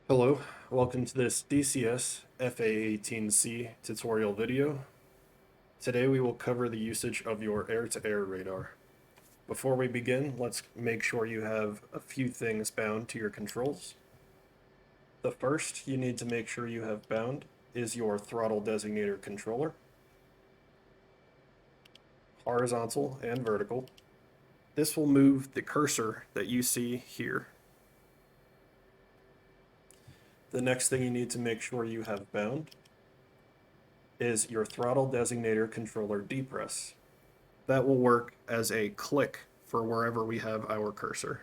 Hello, welcome to this DCS A-18C tutorial video. Today we will cover the usage of your air-to-air radar. Before we begin, let's make sure you have a few things bound to your controls. The first you need to make sure you have bound is your throttle designator controller, horizontal and vertical. This will move the cursor that you see here. The next thing you need to make sure you have bound is your throttle designator controller depress. That will work as a click for wherever we have our cursor.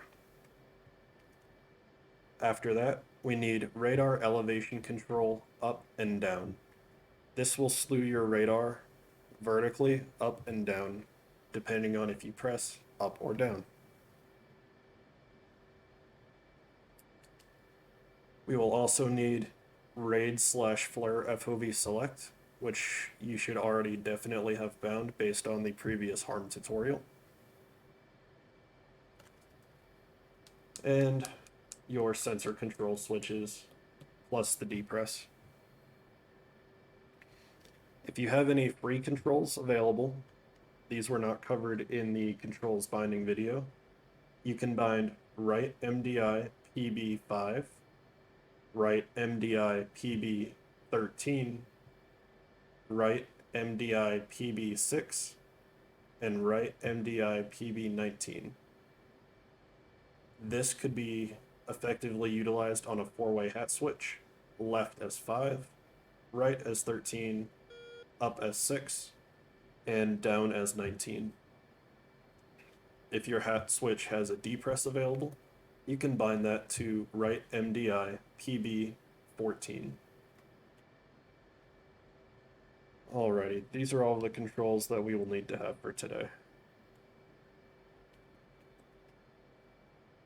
After that, we need radar elevation control up and down. This will slew your radar vertically up and down, depending on if you press up or down. We will also need RAID/FLARE FOV select, which you should already definitely have bound based on the previous harm tutorial. And your sensor control switches plus the depress. If you have any free controls available, these were not covered in the controls binding video, you can bind right MDI PB5, right MDI PB13, right MDI PB6, and right MDI PB19. This could be effectively utilized on a four-way hat switch, left as 5, right as 13, up as 6, and down as 19. If your hat switch has a depress available, you can bind that to right MDI PB14. Alrighty, these are all the controls that we will need to have for today.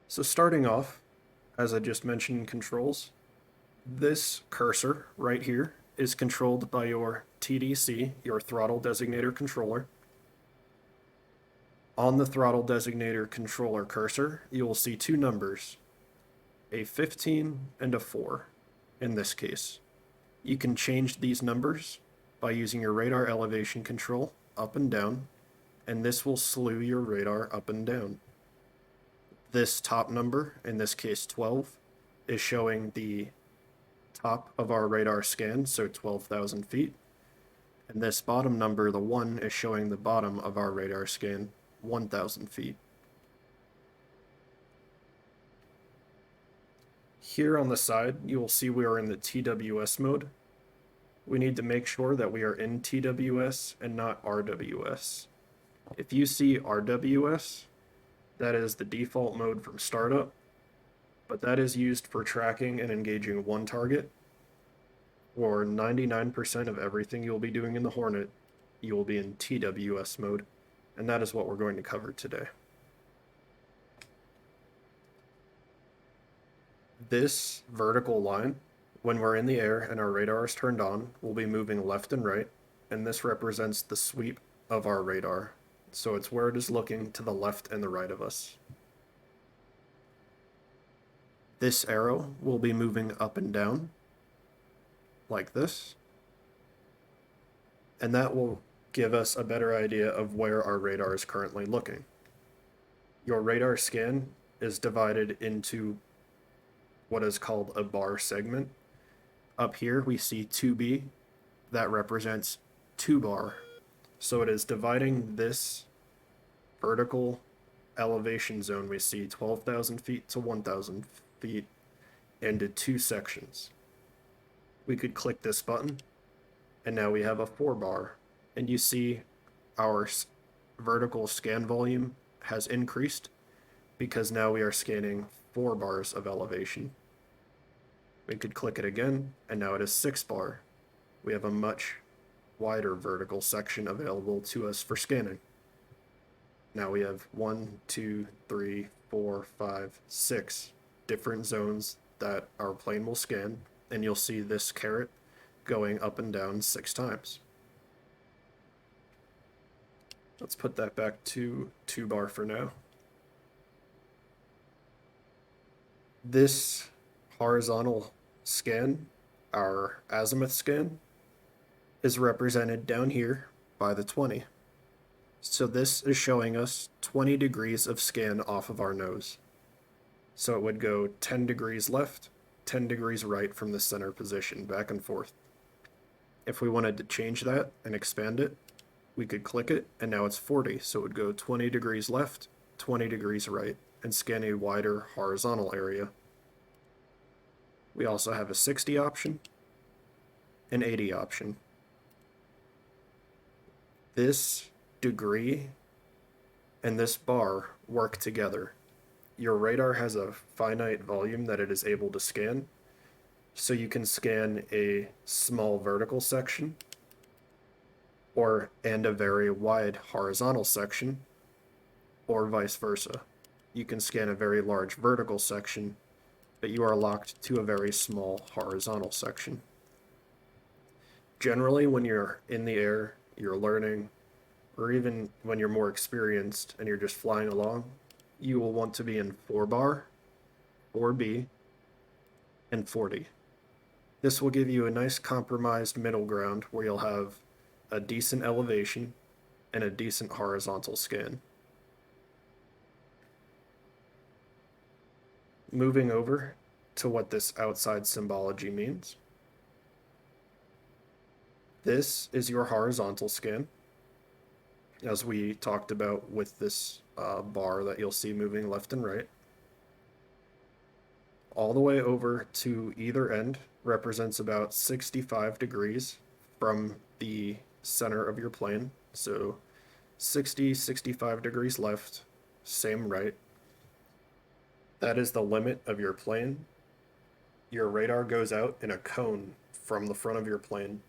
So starting off, as I just mentioned controls, this cursor right here is controlled by your TDC, your throttle designator controller. On the throttle designator controller cursor, you will see two numbers, a 15 and a 4 in this case. You can change these numbers by using your radar elevation control up and down, and this will slew your radar up and down. This top number, in this case 12, is showing the top of our radar scan, so 12,000 feet. And this bottom number, the 1, is showing the bottom of our radar scan, 1,000 feet. Here on the side, you will see we are in the TWS mode. We need to make sure that we are in TWS and not RWS. If you see RWS, that is the default mode from startup, but that is used for tracking and engaging one target. For 99% of everything you'll be doing in the Hornet, you will be in TWS mode, and that is what we're going to cover today. This vertical line, when we're in the air and our radar is turned on, will be moving left and right, and this represents the sweep of our radar. So it's where it is looking to the left and the right of us. This arrow will be moving up and down, like this, and that will give us a better idea of where our radar is currently looking. Your radar scan is divided into what is called a bar segment. Up here we see 2B, that represents 2 bar. So it is dividing this vertical elevation zone we see 12,000 feet to 1,000 feet into 2 sections. We could click this button, and now we have a 4 bar, and you see our vertical scan volume has increased because now we are scanning 4 bars of elevation. We could click it again, and now it is 6 bar. We have a much wider vertical section available to us for scanning. Now we have 1, 2, 3, 4, 5, 6 different zones that our plane will scan, and you'll see this caret going up and down 6 times. Let's put that back to 2 bar for now. This horizontal scan, our azimuth scan, is represented down here by the 20. So this is showing us 20 degrees of scan off of our nose. So it would go 10 degrees left, 10 degrees right from the center position, back and forth. If we wanted to change that and expand it, we could click it, and now it's 40, so it would go 20 degrees left, 20 degrees right, and scan a wider horizontal area. We also have a 60 option, an 80 option. This degree and this bar work together. Your radar has a finite volume that it is able to scan, so you can scan a small vertical section and a very wide horizontal section, or vice versa. You can scan a very large vertical section, but you are locked to a very small horizontal section. Generally, when you're in the air, you're learning, or even when you're more experienced and you're just flying along, you will want to be in 4-bar, 4B, and 40. This will give you a nice compromised middle ground where you'll have a decent elevation and a decent horizontal scan. Moving over to what this outside symbology means. This is your horizontal scan, as we talked about with this bar that you'll see moving left and right. All the way over to either end represents about 65 degrees from the center of your plane. So 60, 65 degrees left, same right. That is the limit of your plane. Your radar goes out in a cone from the front of your plane.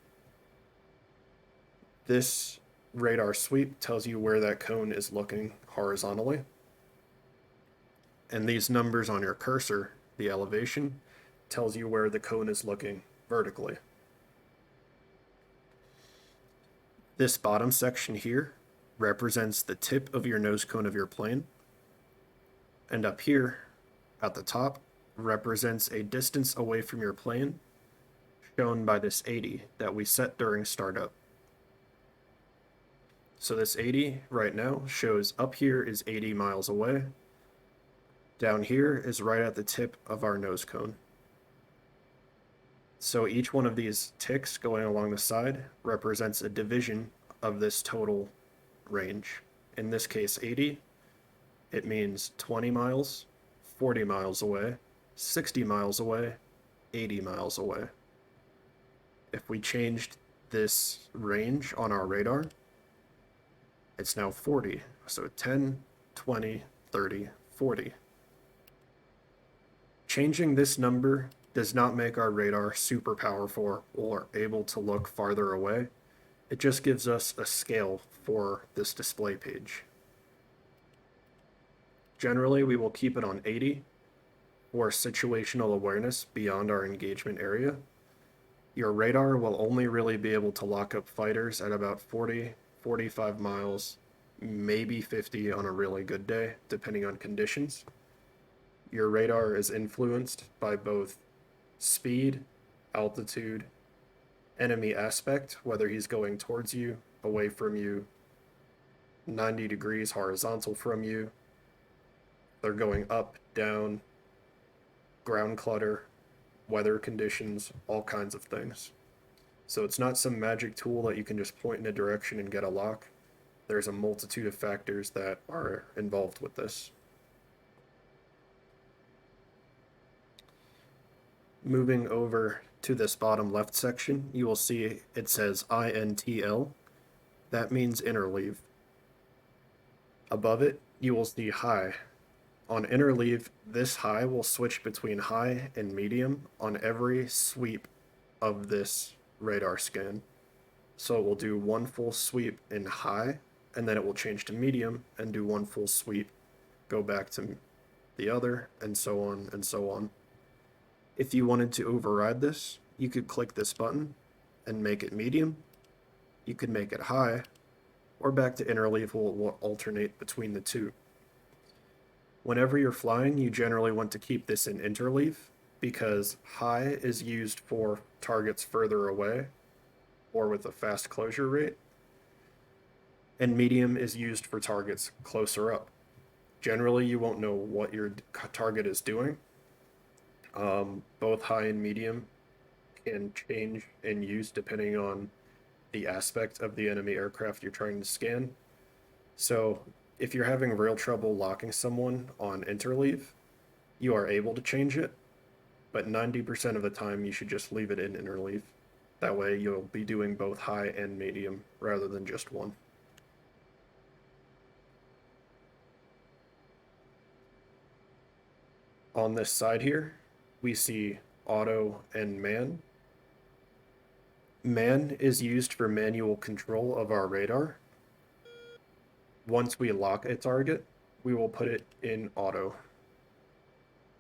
This radar sweep tells you where that cone is looking horizontally. And these numbers on your cursor, the elevation, tells you where the cone is looking vertically. This bottom section here represents the tip of your nose cone of your plane. And up here at the top represents a distance away from your plane, shown by this 80 that we set during startup. So this 80 right now shows up here is 80 miles away. Down here is right at the tip of our nose cone. So each one of these ticks going along the side represents a division of this total range. In this case, 80, it means 20 miles, 40 miles away, 60 miles away, 80 miles away. If we changed this range on our radar, it's now 40. So 10, 20, 30, 40. Changing this number does not make our radar super powerful or able to look farther away. It just gives us a scale for this display page. Generally, we will keep it on 80 for situational awareness beyond our engagement area. Your radar will only really be able to lock up fighters at about 40, 45 miles, maybe 50 on a really good day, depending on conditions. Your radar is influenced by both speed, altitude, enemy aspect, whether he's going towards you, away from you, 90 degrees horizontal from you, they're going up, down, ground clutter, weather conditions, all kinds of things. So it's not some magic tool that you can just point in a direction and get a lock. There's a multitude of factors that are involved with this. Moving over to this bottom left section, you will see it says INTL. That means interleave. Above it, you will see high. On interleave, this high will switch between high and medium on every sweep of this radar scan. So it will do one full sweep in high, and then it will change to medium and do one full sweep, go back to the other, and so on and so on. If you wanted to override this, you could click this button and make it medium. You could make it high, or back to interleave will alternate between the two. Whenever you're flying, you generally want to keep this in interleave, because high is used for targets further away or with a fast closure rate, and medium is used for targets closer up. Generally, you won't know what your target is doing. Both high and medium can change in use depending on the aspect of the enemy aircraft you're trying to scan. So, if you're having real trouble locking someone on interleave, you are able to change it, but 90% of the time you should just leave it in interleave. That way you'll be doing both high and medium rather than just one. On this side here, we see auto and man. Man is used for manual control of our radar. Once we lock a target, we will put it in auto.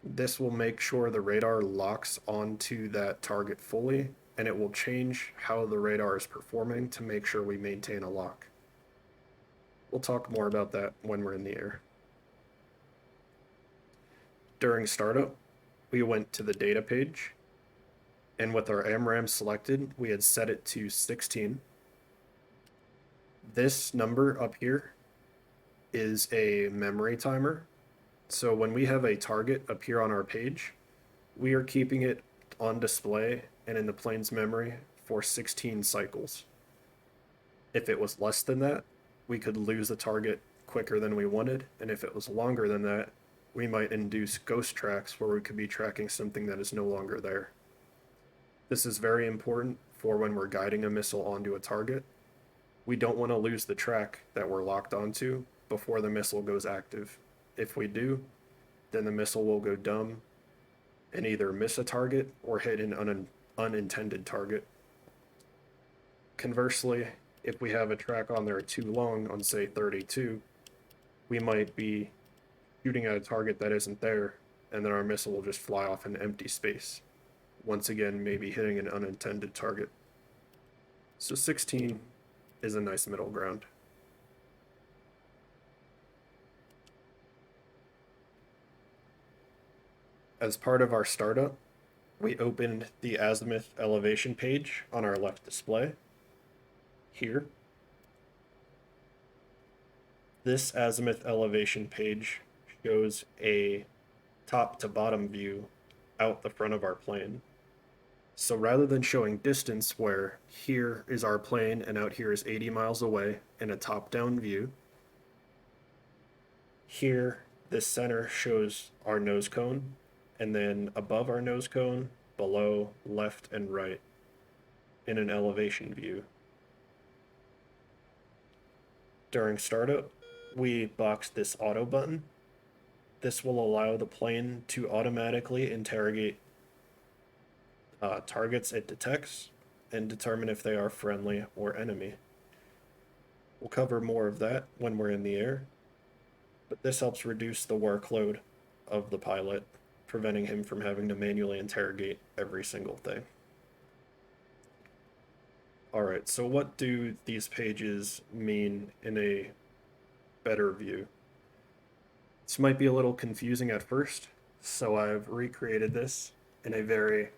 This will make sure the radar locks onto that target fully, and it will change how the radar is performing to make sure we maintain a lock. We'll talk more about that when we're in the air. During startup, we went to the data page, and with our AMRAM selected, we had set it to 16. This number up here is a memory timer. So when we have a target appear on our page, we are keeping it on display and in the plane's memory for 16 cycles. If it was less than that, we could lose the target quicker than we wanted, and if it was longer than that, we might induce ghost tracks where we could be tracking something that is no longer there. This is very important for when we're guiding a missile onto a target. We don't want to lose the track that we're locked onto before the missile goes active. If we do, then the missile will go dumb and either miss a target or hit an unintended target. Conversely, if we have a track on there too long, on say 32, we might be shooting at a target that isn't there, and then our missile will just fly off into empty space. Once again, maybe hitting an unintended target. So 16 is a nice middle ground. As part of our startup, we opened the azimuth elevation page on our left display here. This azimuth elevation page shows a top to bottom view out the front of our plane. So rather than showing distance where here is our plane and out here is 80 miles away in a top-down view, here this center shows our nose cone, and then above our nose cone, below, left, and right in an elevation view. During startup, we boxed this auto button. This will allow the plane to automatically interrogate targets it detects and determine if they are friendly or enemy. We'll cover more of that when we're in the air, but this helps reduce the workload of the pilot, preventing him from having to manually interrogate every single thing. Alright, so what do these pages mean in a better view? This might be a little confusing at first, so I've recreated this in a very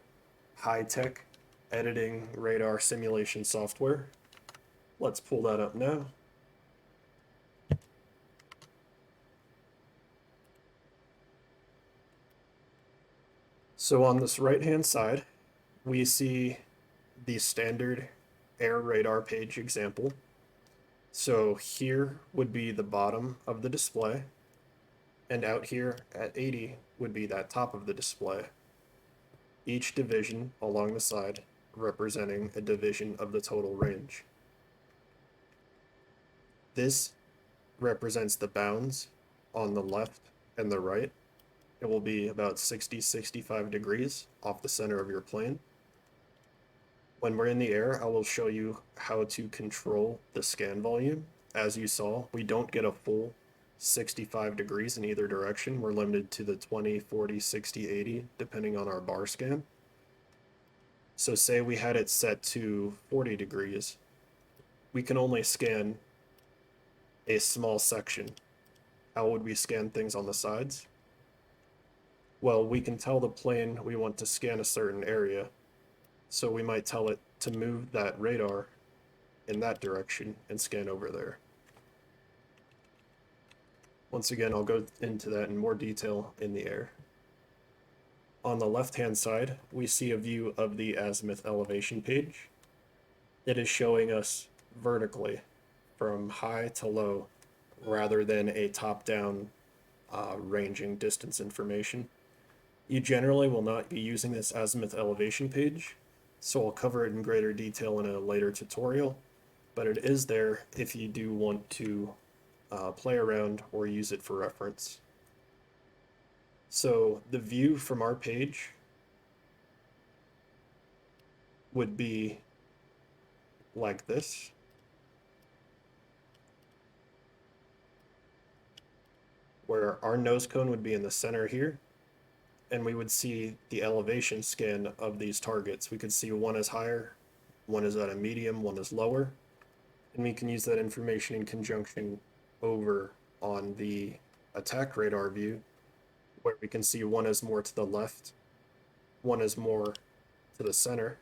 high-tech editing radar simulation software. Let's pull that up now. So on this right-hand side, we see the standard air radar page example. So here would be the bottom of the display, and out here at 80 would be that top of the display. Each division along the side representing a division of the total range. This represents the bounds on the left and the right. It will be about 60-65 degrees off the center of your plane. When we're in the air, I will show you how to control the scan volume. As you saw, we don't get a full 65 degrees in either direction. We're limited to the 20, 40, 60, 80, depending on our bar scan. So say we had it set to 40 degrees. We can only scan a small section. How would we scan things on the sides? Well, we can tell the plane we want to scan a certain area, so we might tell it to move that radar in that direction and scan over there. Once again, I'll go into that in more detail in the air. On the left-hand side, we see a view of the azimuth elevation page. It is showing us vertically from high to low rather than a top-down ranging distance information. You generally will not be using this azimuth elevation page, so I'll cover it in greater detail in a later tutorial, but it is there if you do want to play around or use it for reference. So the view from our page would be like this. Where our nose cone would be in the center here, and we would see the elevation scan of these targets. We could see one is higher, one is at a medium, one is lower, and we can use that information in conjunction over on the attack radar view, where we can see one is more to the left, one is more to the center,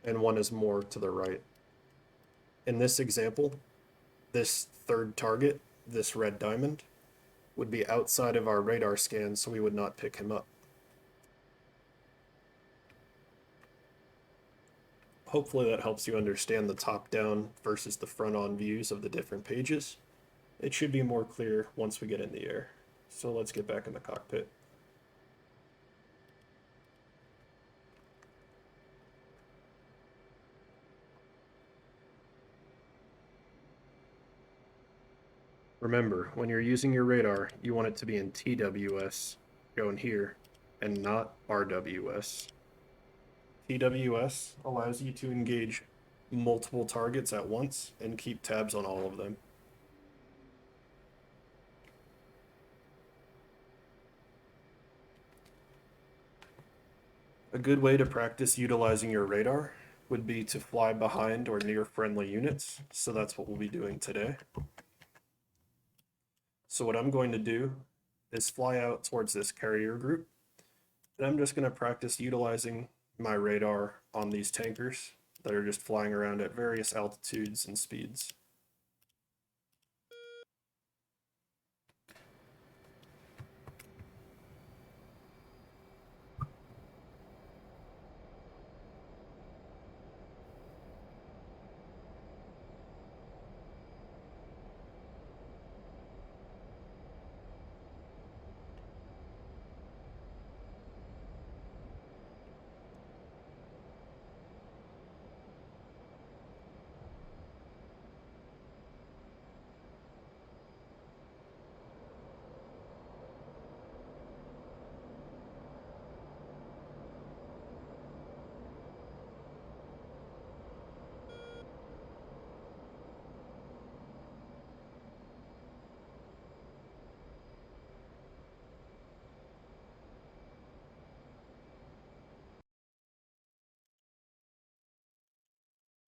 and one is more to the right. In this example, this third target, this red diamond, would be outside of our radar scan, so we would not pick him up. Hopefully that helps you understand the top-down versus the front-on views of the different pages. It should be more clear once we get in the air. So let's get back in the cockpit. Remember, when you're using your radar, you want it to be in TWS, shown here, and not RWS. TWS allows you to engage multiple targets at once and keep tabs on all of them. A good way to practice utilizing your radar would be to fly behind or near friendly units, so that's what we'll be doing today. So what I'm going to do is fly out towards this carrier group, and I'm just going to practice utilizing my radar on these tankers that are just flying around at various altitudes and speeds.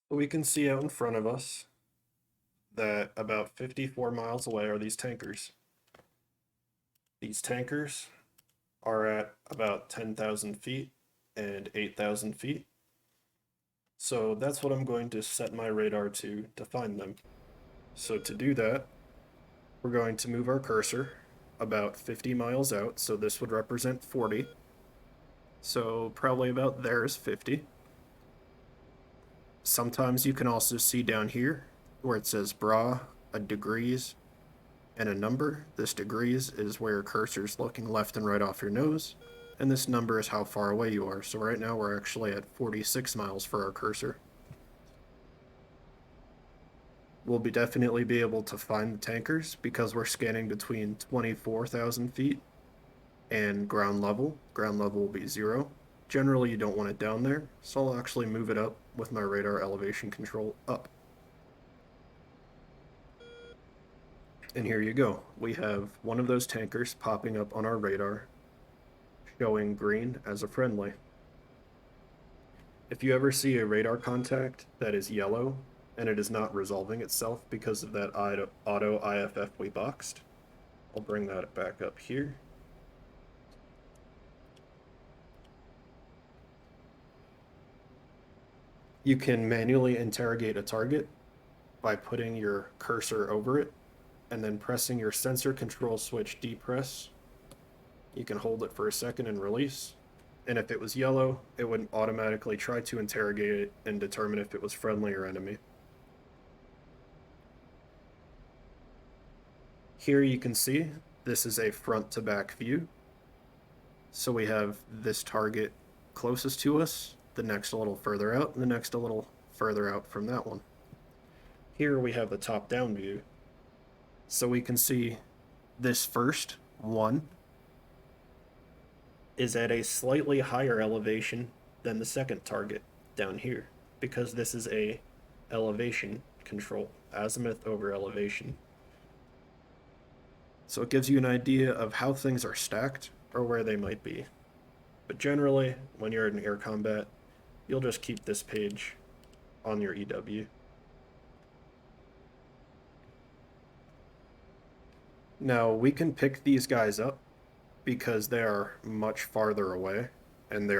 We can see out in front of us that about 54 miles away are these tankers. These tankers are at about 10,000 feet and 8,000 feet. So that's what I'm going to set my radar to find them. So to do that, we're going to move our cursor about 50 miles out. So this would represent 40. So probably about there is 50. Sometimes you can also see down here where it says bra, a degrees, and a number. This degrees is where your cursor's looking left and right off your nose, and this number is how far away you are. So right now we're actually at 46 miles for our cursor. We'll definitely be able to find the tankers because we're scanning between 24,000 feet and ground level. Ground level will be 0. Generally, you don't want it down there, so I'll actually move it up with my radar elevation control up. And here you go. We have one of those tankers popping up on our radar, showing green as a friendly. If you ever see a radar contact that is yellow and it is not resolving itself because of that auto IFF we boxed, I'll bring that back up here. You can manually interrogate a target by putting your cursor over it and then pressing your sensor control switch depress. You can hold it for a second and release. And if it was yellow, it would automatically try to interrogate it and determine if it was friendly or enemy. Here you can see this is a front to back view. So we have this target closest to us, the next a little further out, and the next a little further out from that one. Here we have the top down view. So we can see this first one is at a slightly higher elevation than the second target down here, because this is a elevation control, azimuth over elevation. So it gives you an idea of how things are stacked or where they might be. But generally, when you're in air combat, you'll just keep this page on your EW. Now, we can pick these guys up because they are much farther away and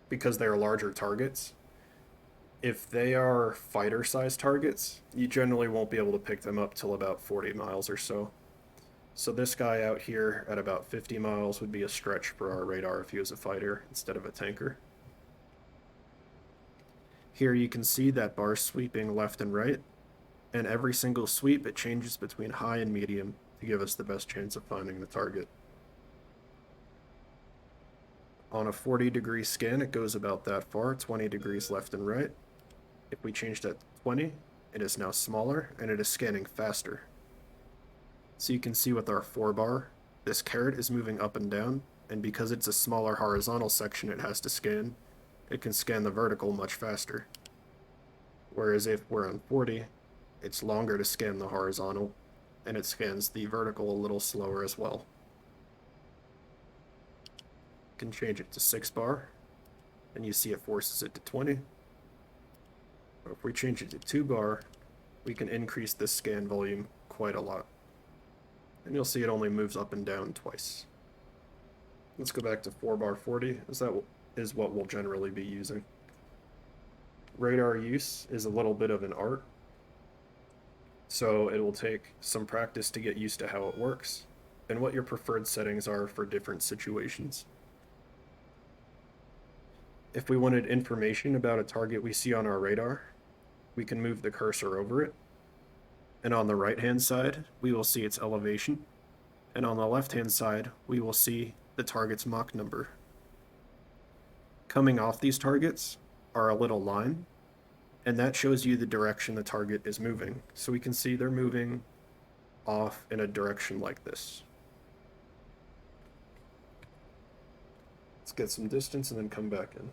because they are larger targets. If they are fighter-sized targets, you generally won't be able to pick them up till about 40 miles or so. So this guy out here at about 50 miles would be a stretch for our radar if he was a fighter instead of a tanker. Here you can see that bar sweeping left and right, and every single sweep it changes between high and medium to give us the best chance of finding the target. On a 40-degree scan, it goes about that far, 20 degrees left and right. If we change that to 20, it is now smaller, and it is scanning faster. So you can see with our 4-bar, this caret is moving up and down, and because it's a smaller horizontal section it has to scan, it can scan the vertical much faster. Whereas if we're on 40, it's longer to scan the horizontal, and it scans the vertical a little slower as well. You can change it to 6-bar, and you see it forces it to 20. But if we change it to 2-bar, we can increase this scan volume quite a lot. And you'll see it only moves up and down twice. Let's go back to 4-bar 40, as that is what we'll generally be using. Radar use is a little bit of an art, so it will take some practice to get used to how it works and what your preferred settings are for different situations. If we wanted information about a target we see on our radar, we can move the cursor over it, and on the right hand side we will see its elevation, and on the left hand side we will see the target's Mach number. Coming off these targets are a little line, and that shows you the direction the target is moving. So we can see they're moving off in a direction like this. Let's get some distance and then come back in.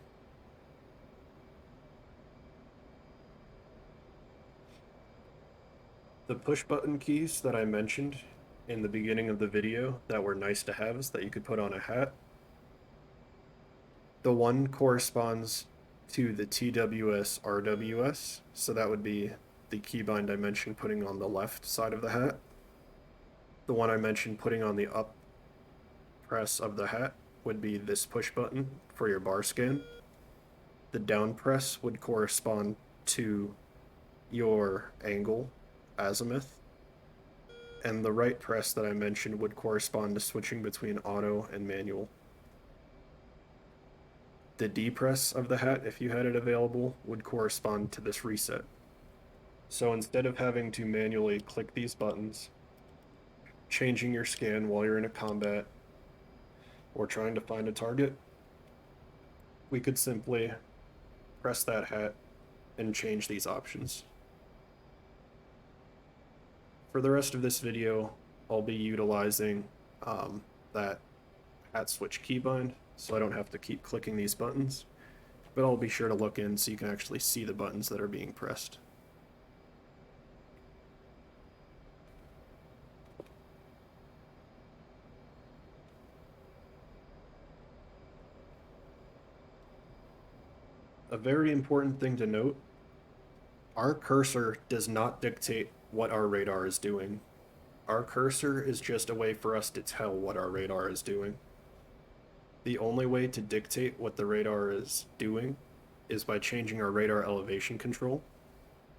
The push button keys that I mentioned in the beginning of the video that were nice to haves that you could put on a hat, the one corresponds to the TWS RWS, so that would be the keybind I mentioned putting on the left side of the hat. The one I mentioned putting on the up press of the hat would be this push button for your bar scan. The down press would correspond to your angle azimuth, and the right press that I mentioned would correspond to switching between auto and manual. The D press of the hat, if you had it available, would correspond to this reset. So instead of having to manually click these buttons, changing your scan while you're in a combat, or trying to find a target, we could simply press that hat and change these options. For the rest of this video, I'll be utilizing that hat switch keybind, so I don't have to keep clicking these buttons, but I'll be sure to look in so you can actually see the buttons that are being pressed. A very important thing to note, our cursor does not dictate what our radar is doing. Our cursor is just a way for us to tell what our radar is doing. The only way to dictate what the radar is doing is by changing our radar elevation control,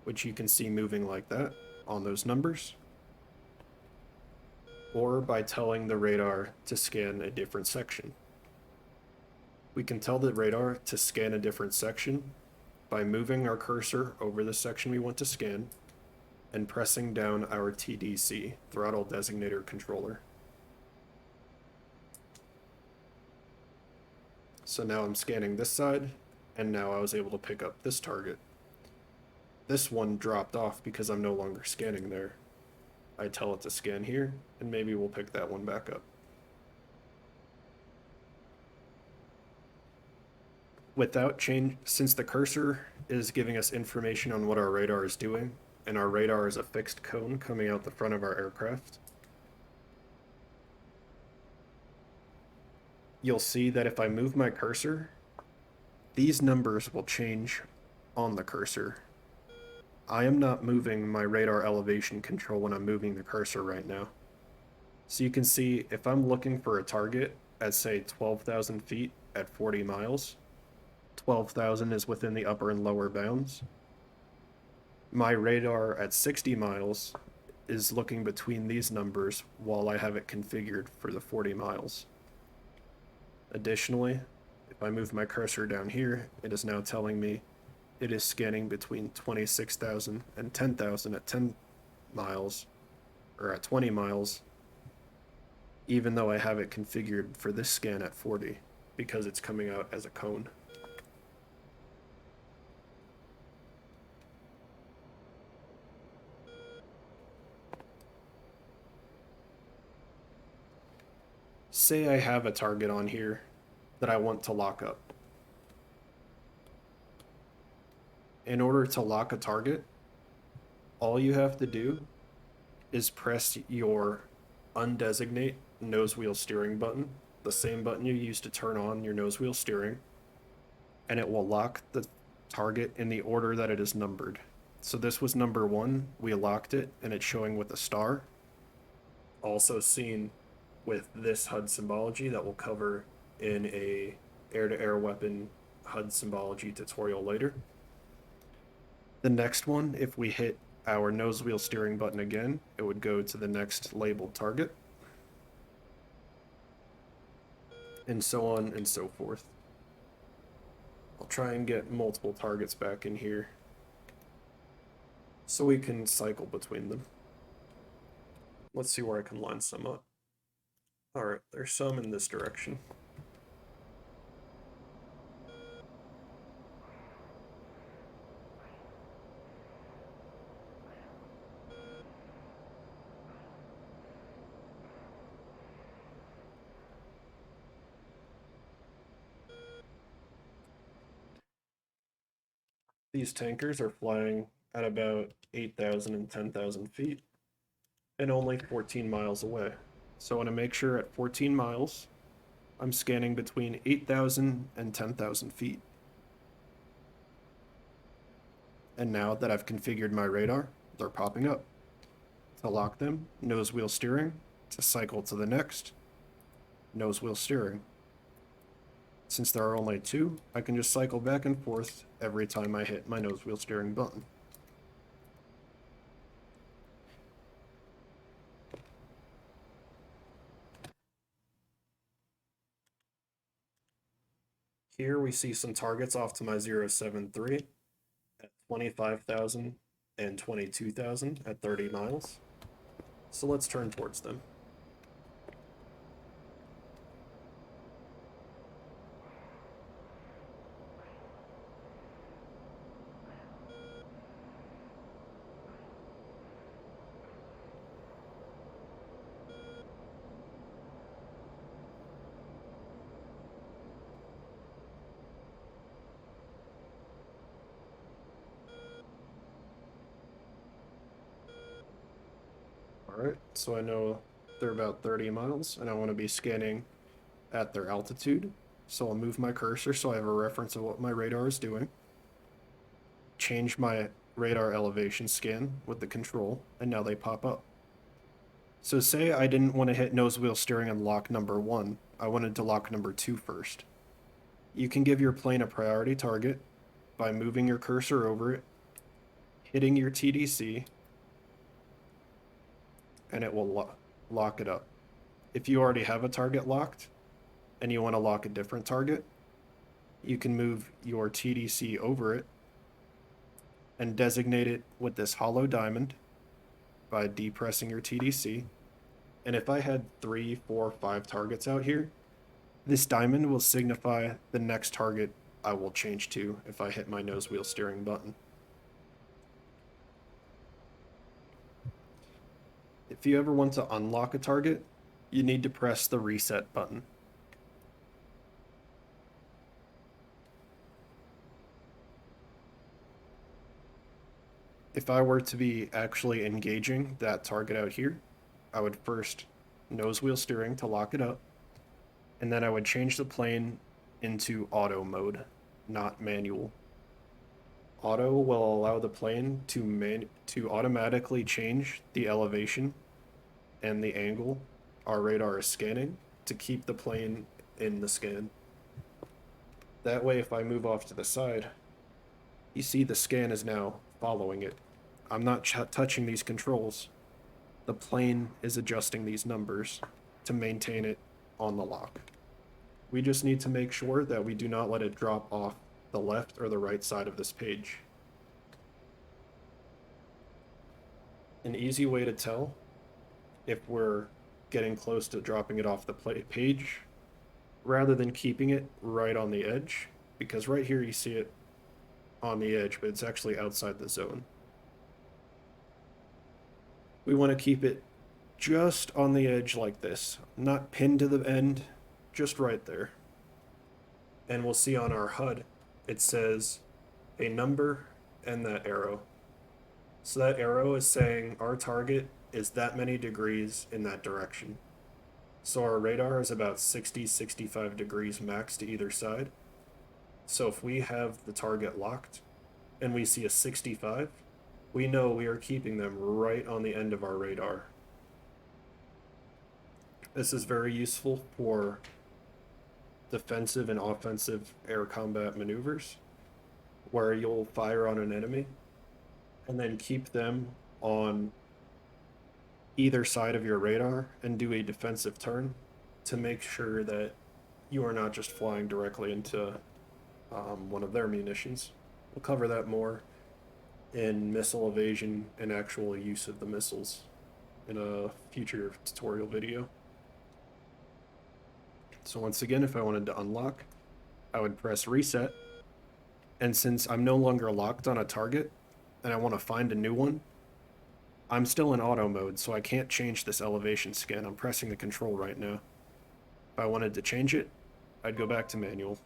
which you can see moving like that on those numbers, or by telling the radar to scan a different section. We can tell the radar to scan a different section by moving our cursor over the section we want to scan and pressing down our TDC, throttle designator controller. So now I'm scanning this side, and now I was able to pick up this target. This one dropped off because I'm no longer scanning there. I tell it to scan here, and maybe we'll pick that one back up. Without change, since the cursor is giving us information on what our radar is doing, and our radar is a fixed cone coming out the front of our aircraft, you'll see that if I move my cursor, these numbers will change on the cursor. I am not moving my radar elevation control when I'm moving the cursor right now. So you can see if I'm looking for a target at say 12,000 feet at 40 miles, 12,000 is within the upper and lower bounds. My radar at 60 miles is looking between these numbers while I have it configured for the 40 miles. Additionally, if I move my cursor down here, it is now telling me it is scanning between 26,000 and 10,000 at 10 miles, or at 20 miles, even though I have it configured for this scan at 40, because it's coming out as a cone. Say I have a target on here that I want to lock up. In order to lock a target, all you have to do is press your undesignate nose wheel steering button, the same button you use to turn on your nose wheel steering, and it will lock the target in the order that it is numbered. So this was number 1, we locked it, and it's showing with a star. Also seen with this HUD symbology that we'll cover in a air-to-air weapon HUD symbology tutorial later. The next one, if we hit our nose wheel steering button again, it would go to the next labeled target, and so on and so forth. I'll try and get multiple targets back in here so we can cycle between them. Let's see where I can line some up. Alright, there's some in this direction. These tankers are flying at about 8,000 and 10,000 feet and only 14 miles away. So I want to make sure at 14 miles, I'm scanning between 8,000 and 10,000 feet. And now that I've configured my radar, they're popping up. To lock them, nose wheel steering. To cycle to the next, nose wheel steering. Since there are only 2, I can just cycle back and forth every time I hit my nose wheel steering button. Here we see some targets off to my 073 at 25,000 and 22,000 at 30 miles. So let's turn towards them. Alright, so I know they're about 30 miles, and I want to be scanning at their altitude. So I'll move my cursor so I have a reference of what my radar is doing. Change my radar elevation scan with the control, and now they pop up. So say I didn't want to hit nose wheel steering and lock number 1. I wanted to lock number 2 first. You can give your plane a priority target, by moving your cursor over it, hitting your TDC, and it will lock it up. If you already have a target locked and you want to lock a different target, you can move your TDC over it and designate it with this hollow diamond by depressing your TDC. And if I had 3, 4, 5 targets out here, this diamond will signify the next target I will change to if I hit my nose wheel steering button. If you ever want to unlock a target, you need to press the reset button. If I were to be actually engaging that target out here, I would first nose wheel steering to lock it up, and then I would change the plane into auto mode, not manual. Auto will allow the plane to automatically change the elevation and the angle our radar is scanning to keep the plane in the scan. That way, if I move off to the side, you see the scan is now following it. I'm not touching these controls. The plane is adjusting these numbers to maintain it on the lock. We just need to make sure that we do not let it drop off the left or the right side of this page. An easy way to tell if we're getting close to dropping it off the page, rather than keeping it right on the edge, because right here you see it on the edge, but it's actually outside the zone. We want to keep it just on the edge like this, not pinned to the end, just right there. And we'll see on our HUD, it says a number and that arrow. So that arrow is saying our target is that many degrees in that direction. So our radar is about 60, 65 degrees max to either side. So if we have the target locked and we see a 65, we know we are keeping them right on the end of our radar. This is very useful for defensive and offensive air combat maneuvers, where you'll fire on an enemy and then keep them on either side of your radar and do a defensive turn to make sure that you are not just flying directly into one of their munitions. We'll cover that more in missile evasion and actual use of the missiles in a future tutorial video. So once again, if I wanted to unlock, I would press reset. And since I'm no longer locked on a target and I want to find a new one, I'm still in auto mode, so I can't change this elevation scan. I'm pressing the control right now. If I wanted to change it, I'd go back to manual,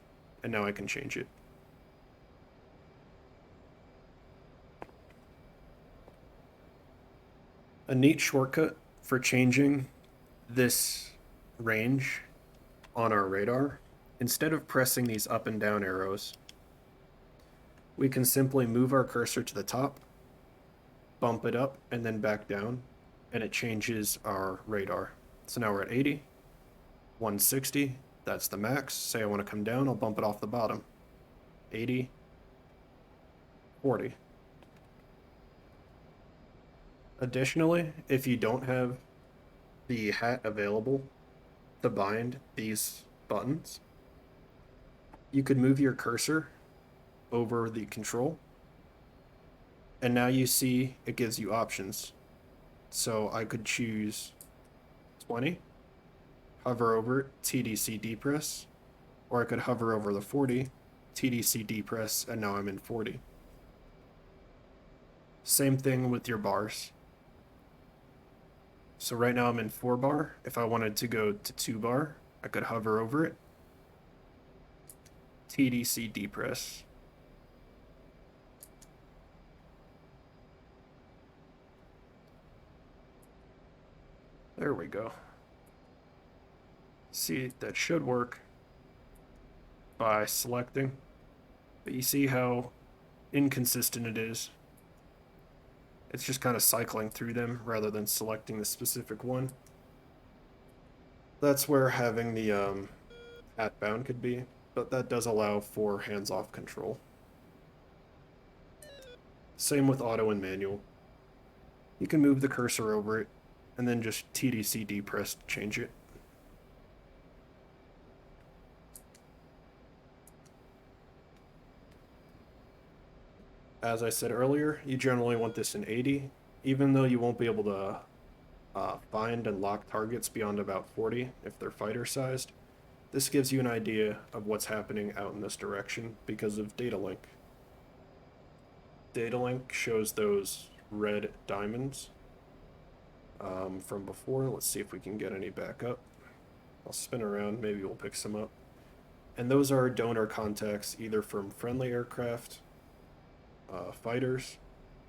and now I can change it. A neat shortcut for changing this range on our radar, instead of pressing these up and down arrows, we can simply move our cursor to the top, bump it up, and then back down, and it changes our radar. So now we're at 80, 160, that's the max. Say I want to come down, I'll bump it off the bottom. 80, 40. Additionally, if you don't have the hat available to bind these buttons, you could move your cursor over the control, and now you see it gives you options. So I could choose 20, hover over it, TDC depress, or I could hover over the 40, TDC depress, and now I'm in 40. Same thing with your bars. So right now I'm in 4 bar. If I wanted to go to 2 bar, I could hover over it, TDC depress. There we go. See, that should work by selecting, but you see how inconsistent it is. It's just kind of cycling through them rather than selecting the specific one. That's where having the hat bound could be, but that does allow for hands-off control. Same with auto and manual. You can move the cursor over it, and then just TDC depress to change it. As I said earlier, you generally want this in 80, even though you won't be able to find and lock targets beyond about 40 if they're fighter sized. This gives you an idea of what's happening out in this direction because of data link. Data link shows those red diamonds from before. Let's see if we can get any back up. I'll spin around, maybe we'll pick some up. And those are donor contacts either from friendly aircraft, fighters,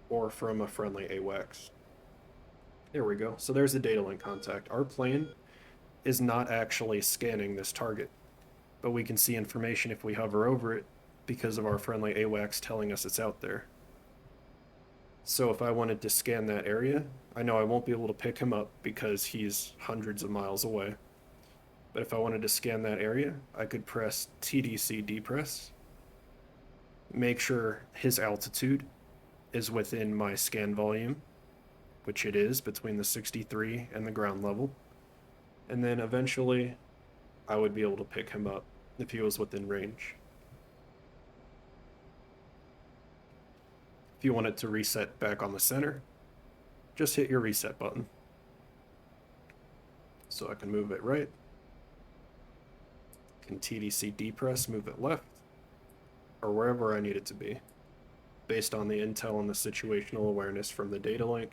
or from a friendly AWACS. There we go. So there's the data link contact. Our plane is not actually scanning this target, but we can see information if we hover over it because of our friendly AWACS telling us it's out there. So if I wanted to scan that area, I know I won't be able to pick him up because he's hundreds of miles away. But if I wanted to scan that area, I could press TDC depress, make sure his altitude is within my scan volume, which it is between the 63 and the ground level. And then eventually I would be able to pick him up if he was within range. If you want it to reset back on the center, just hit your reset button. So I can move it right. Can TDC depress, move it left, or wherever I need it to be, based on the intel and the situational awareness from the data link,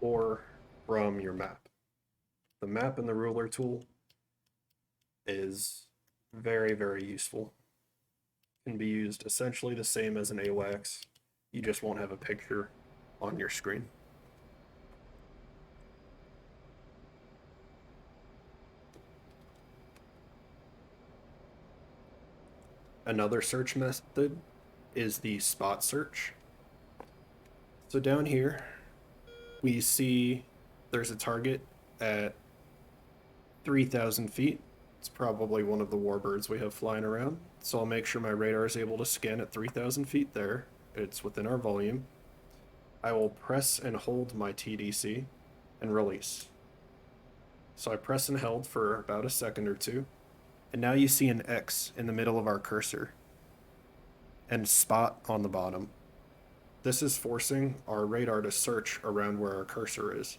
or from your map. The map and the ruler tool is very, very useful. Can be used essentially the same as an AWACS. You just won't have a picture on your screen. Another search method is the spot search. So down here, we see there's a target at 3,000 feet. It's probably one of the warbirds we have flying around. So I'll make sure my radar is able to scan at 3,000 feet there. It's within our volume. I will press and hold my TDC and release. So I press and held for about a second or two. And now you see an X in the middle of our cursor and spot on the bottom. This is forcing our radar to search around where our cursor is.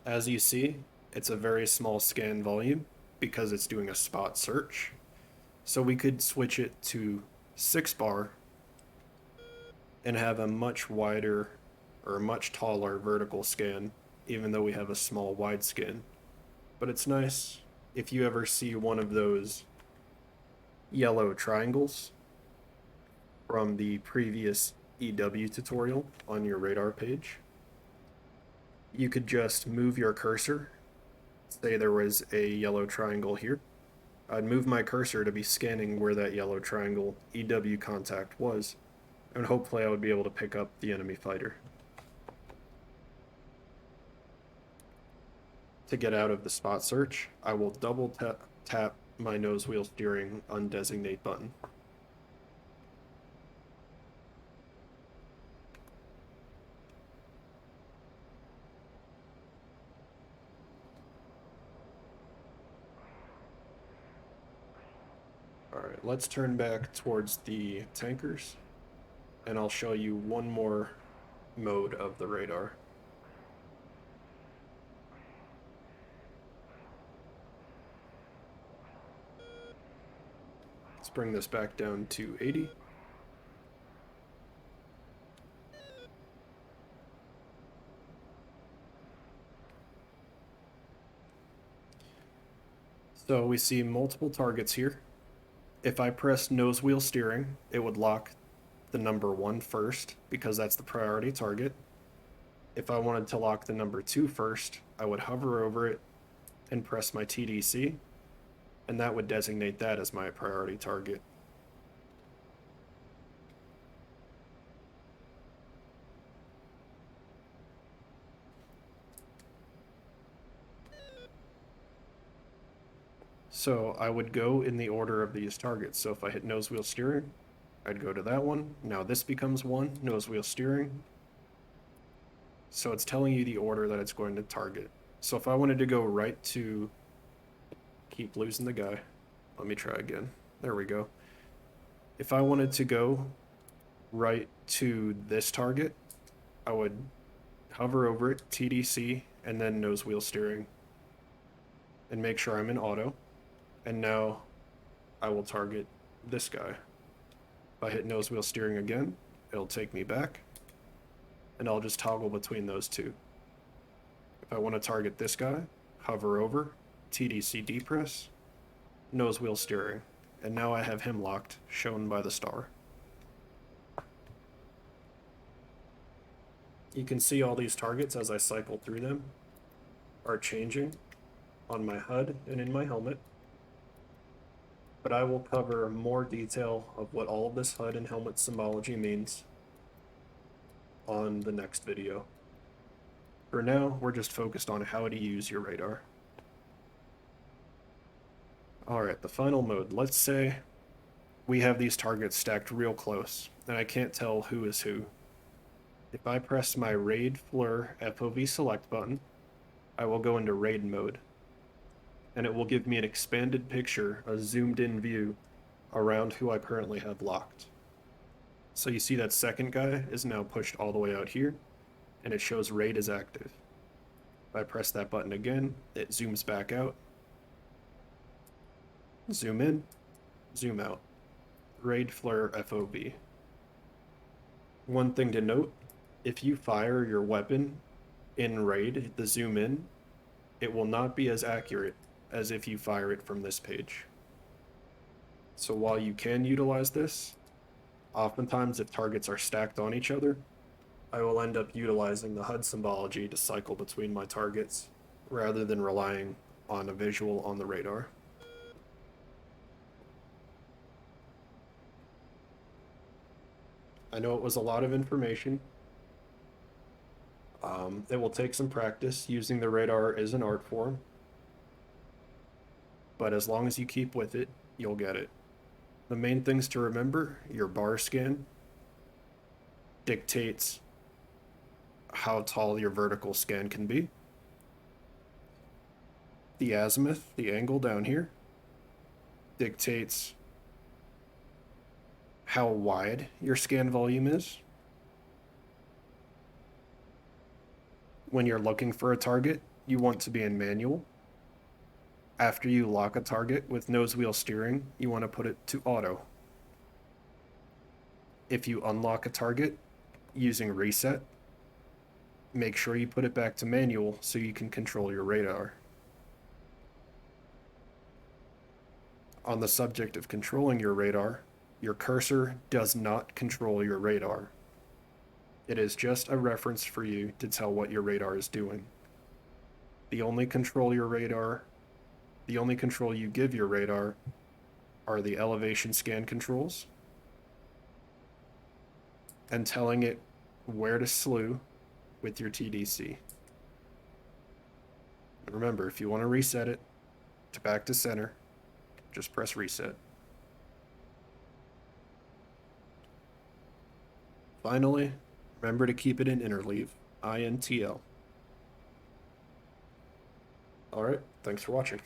As you see, it's a very small scan volume because it's doing a spot search. So we could switch it to 6 bar and have a much wider or a much taller vertical scan, even though we have a small wide scan. But it's nice if you ever see one of those yellow triangles from the previous EW tutorial on your radar page. You could just move your cursor. Say there was a yellow triangle here. I'd move my cursor to be scanning where that yellow triangle EW contact was, and hopefully I would be able to pick up the enemy fighter. To get out of the spot search, I will double tap my nose wheel steering undesignate button. Alright, let's turn back towards the tankers, and I'll show you one more mode of the radar. Let's bring this back down to 80. So we see multiple targets here. If I press nose wheel steering, it would lock the number 1 first because that's the priority target. If I wanted to lock the number 2 first, I would hover over it and press my TDC, and that would designate that as my priority target. So I would go in the order of these targets. So if I hit nose wheel steering, I'd go to that one. Now this becomes 1, nose wheel steering. So it's telling you the order that it's going to target. So if I wanted to go right to, keep losing the guy. Let me try again. There we go. If I wanted to go right to this target, I would hover over it, TDC, and then nose wheel steering, and make sure I'm in auto. And now I will target this guy. If I hit nose wheel steering again, it'll take me back, and I'll just toggle between those two. If I want to target this guy, hover over, TDC depress, nose wheel steering, and now I have him locked, shown by the star. You can see all these targets as I cycle through them are changing on my HUD and in my helmet, but I will cover more detail of what all of this HUD and helmet symbology means on the next video. For now, we're just focused on how to use your radar. Alright, the final mode. Let's say we have these targets stacked real close, and I can't tell who is who. If I press my RAID FLIR FOV select button, I will go into RAID mode, and it will give me an expanded picture, a zoomed in view, around who I currently have locked. So you see that second guy is now pushed all the way out here, and it shows RAID is active. If I press that button again, it zooms back out. Zoom in, zoom out. RAID FLIR FOV. One thing to note, if you fire your weapon in RAID, the zoom in, it will not be as accurate as if you fire it from this page. So while you can utilize this, oftentimes if targets are stacked on each other, I will end up utilizing the HUD symbology to cycle between my targets rather than relying on a visual on the radar. I know it was a lot of information. It will take some practice. Using the radar is an art form, but as long as you keep with it, you'll get it. The main things to remember: your bar scan dictates how tall your vertical scan can be. The azimuth, the angle down here, dictates how wide your scan volume is. When you're looking for a target, you want to be in manual. After you lock a target with nose wheel steering, you want to put it to auto. If you unlock a target using reset, make sure you put it back to manual so you can control your radar. On the subject of controlling your radar, your cursor does not control your radar. It is just a reference for you to tell what your radar is doing. The only control you give your radar are the elevation scan controls and telling it where to slew with your TDC. Remember, if you want to reset it to back to center, just press reset. Finally, remember to keep it in interleave, INTL. Alright, thanks for watching.